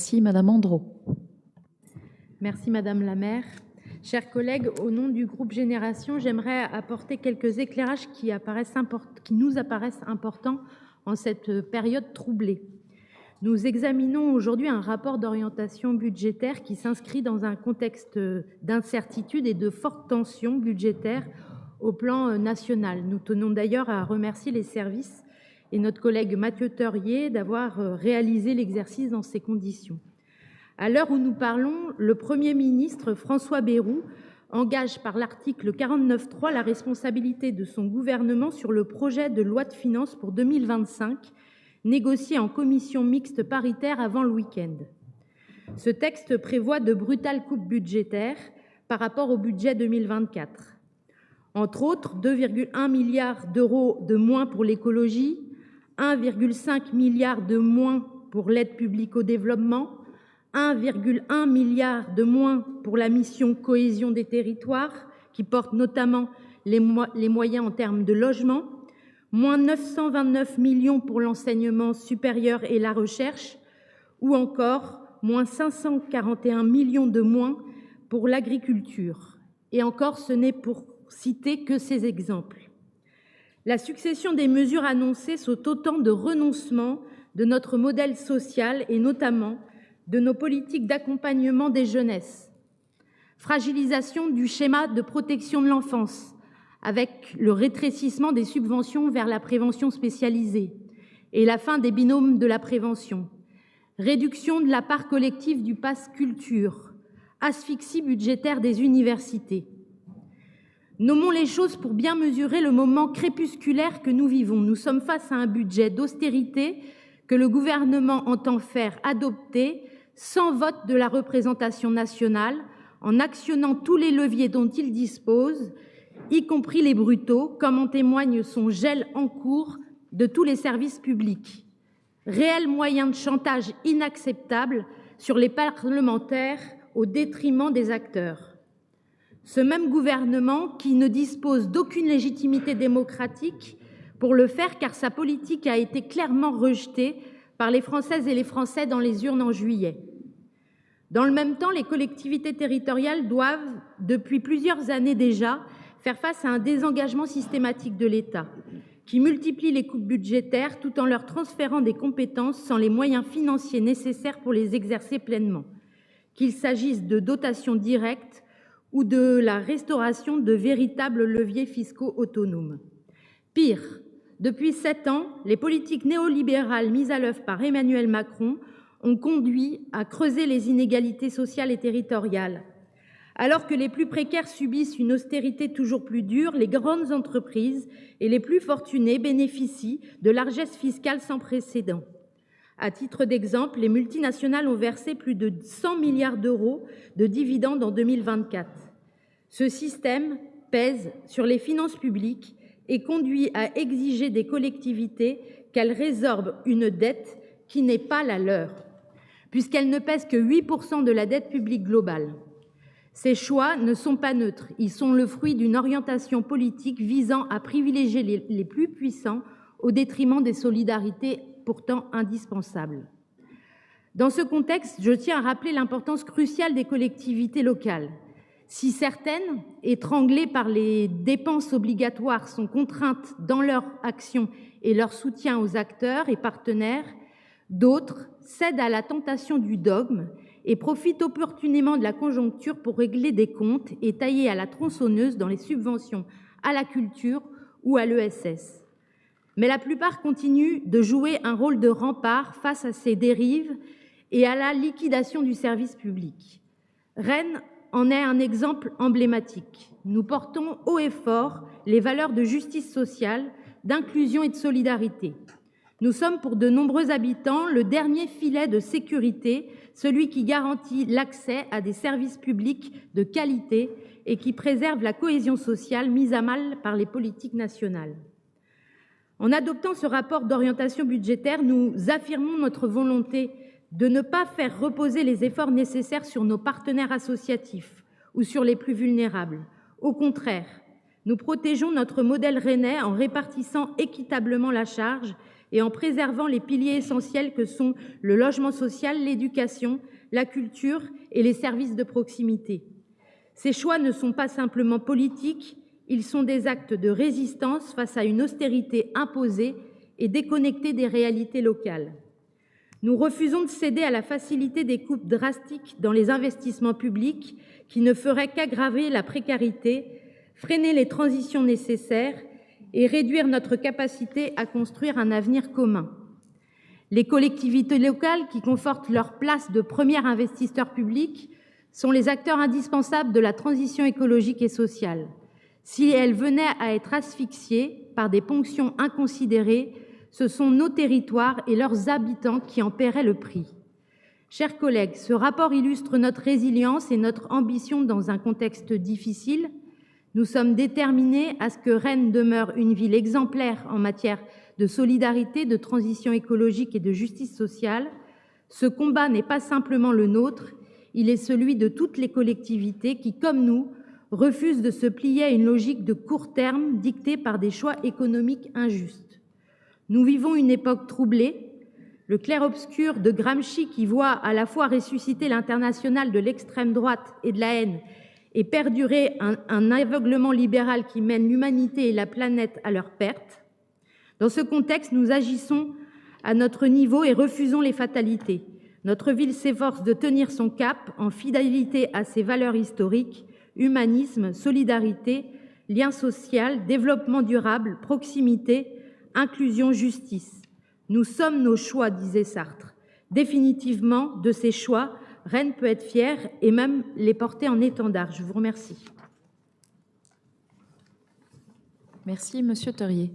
Merci, Madame Andrault. Merci Madame la maire. Chers collègues, au nom du groupe Génération, j'aimerais apporter quelques éclairages qui nous apparaissent importants en cette période troublée. Nous examinons aujourd'hui un rapport d'orientation budgétaire qui s'inscrit dans un contexte d'incertitude et de fortes tensions budgétaires au plan national. Nous tenons d'ailleurs à remercier les services et notre collègue Mathieu Teurier d'avoir réalisé l'exercice dans ces conditions. À l'heure où nous parlons, le Premier ministre François Bayrou engage par l'article 49.3 la responsabilité de son gouvernement sur le projet de loi de finances pour 2025, négocié en commission mixte paritaire avant le week-end. Ce texte prévoit de brutales coupes budgétaires par rapport au budget 2024. Entre autres, 2,1 milliards d'euros de moins pour l'écologie, 1,5 milliard de moins pour l'aide publique au développement, 1,1 milliard de moins pour la mission cohésion des territoires, qui porte notamment les moyens en termes de logement, moins 929 millions pour l'enseignement supérieur et la recherche, ou encore moins 541 millions de moins pour l'agriculture. Et encore, ce n'est pour citer que ces exemples. La succession des mesures annoncées sont autant de renoncements de notre modèle social et notamment de nos politiques d'accompagnement des jeunesses. Fragilisation du schéma de protection de l'enfance, avec le rétrécissement des subventions vers la prévention spécialisée et la fin des binômes de la prévention, réduction de la part collective du pass culture, asphyxie budgétaire des universités. Nommons les choses pour bien mesurer le moment crépusculaire que nous vivons. Nous sommes face à un budget d'austérité que le gouvernement entend faire adopter sans vote de la représentation nationale, en actionnant tous les leviers dont il dispose, y compris les brutaux, comme en témoigne son gel en cours de tous les services publics. Réel moyen de chantage inacceptable sur les parlementaires au détriment des acteurs. Ce même gouvernement qui ne dispose d'aucune légitimité démocratique pour le faire, car sa politique a été clairement rejetée par les Françaises et les Français dans les urnes en juillet. Dans le même temps, les collectivités territoriales doivent, depuis plusieurs années déjà, faire face à un désengagement systématique de l'État, qui multiplie les coupes budgétaires tout en leur transférant des compétences sans les moyens financiers nécessaires pour les exercer pleinement, qu'il s'agisse de dotations directes ou de la restauration de véritables leviers fiscaux autonomes. Pire, depuis 7 ans, les politiques néolibérales mises à l'œuvre par Emmanuel Macron ont conduit à creuser les inégalités sociales et territoriales. Alors que les plus précaires subissent une austérité toujours plus dure, les grandes entreprises et les plus fortunés bénéficient de largesses fiscales sans précédent. À titre d'exemple, les multinationales ont versé plus de 100 milliards d'euros de dividendes en 2024. Ce système pèse sur les finances publiques et conduit à exiger des collectivités qu'elles résorbent une dette qui n'est pas la leur, puisqu'elle ne pèse que 8% de la dette publique globale. Ces choix ne sont pas neutres, ils sont le fruit d'une orientation politique visant à privilégier les plus puissants au détriment des solidarités pourtant indispensables. Dans ce contexte, je tiens à rappeler l'importance cruciale des collectivités locales. Si certaines, étranglées par les dépenses obligatoires, sont contraintes dans leur action et leur soutien aux acteurs et partenaires, d'autres cèdent à la tentation du dogme et profitent opportunément de la conjoncture pour régler des comptes et tailler à la tronçonneuse dans les subventions à la culture ou à l'ESS. Mais la plupart continuent de jouer un rôle de rempart face à ces dérives et à la liquidation du service public. Rennes en est un exemple emblématique. Nous portons haut et fort les valeurs de justice sociale, d'inclusion et de solidarité. Nous sommes pour de nombreux habitants le dernier filet de sécurité, celui qui garantit l'accès à des services publics de qualité et qui préserve la cohésion sociale mise à mal par les politiques nationales. En adoptant ce rapport d'orientation budgétaire, nous affirmons notre volonté de ne pas faire reposer les efforts nécessaires sur nos partenaires associatifs ou sur les plus vulnérables. Au contraire, nous protégeons notre modèle rennais en répartissant équitablement la charge et en préservant les piliers essentiels que sont le logement social, l'éducation, la culture et les services de proximité. Ces choix ne sont pas simplement politiques, ils sont des actes de résistance face à une austérité imposée et déconnectée des réalités locales. Nous refusons de céder à la facilité des coupes drastiques dans les investissements publics qui ne feraient qu'aggraver la précarité, freiner les transitions nécessaires et réduire notre capacité à construire un avenir commun. Les collectivités locales, qui confortent leur place de premier investisseur public, sont les acteurs indispensables de la transition écologique et sociale. Si elles venaient à être asphyxiées par des ponctions inconsidérées, ce sont nos territoires et leurs habitants qui en paieraient le prix. Chers collègues, ce rapport illustre notre résilience et notre ambition dans un contexte difficile. Nous sommes déterminés à ce que Rennes demeure une ville exemplaire en matière de solidarité, de transition écologique et de justice sociale. Ce combat n'est pas simplement le nôtre, il est celui de toutes les collectivités qui, comme nous, refusent de se plier à une logique de court terme dictée par des choix économiques injustes. Nous vivons une époque troublée. Le clair-obscur de Gramsci, qui voit à la fois ressusciter l'internationale de l'extrême droite et de la haine et perdurer un aveuglement libéral qui mène l'humanité et la planète à leur perte. Dans ce contexte, nous agissons à notre niveau et refusons les fatalités. Notre ville s'efforce de tenir son cap en fidélité à ses valeurs historiques, humanisme, solidarité, lien social, développement durable, proximité, inclusion, justice. Nous sommes nos choix, disait Sartre. Définitivement, de ces choix, Rennes peut être fière et même les porter en étendard. Je vous remercie. Merci, Monsieur Theuriet.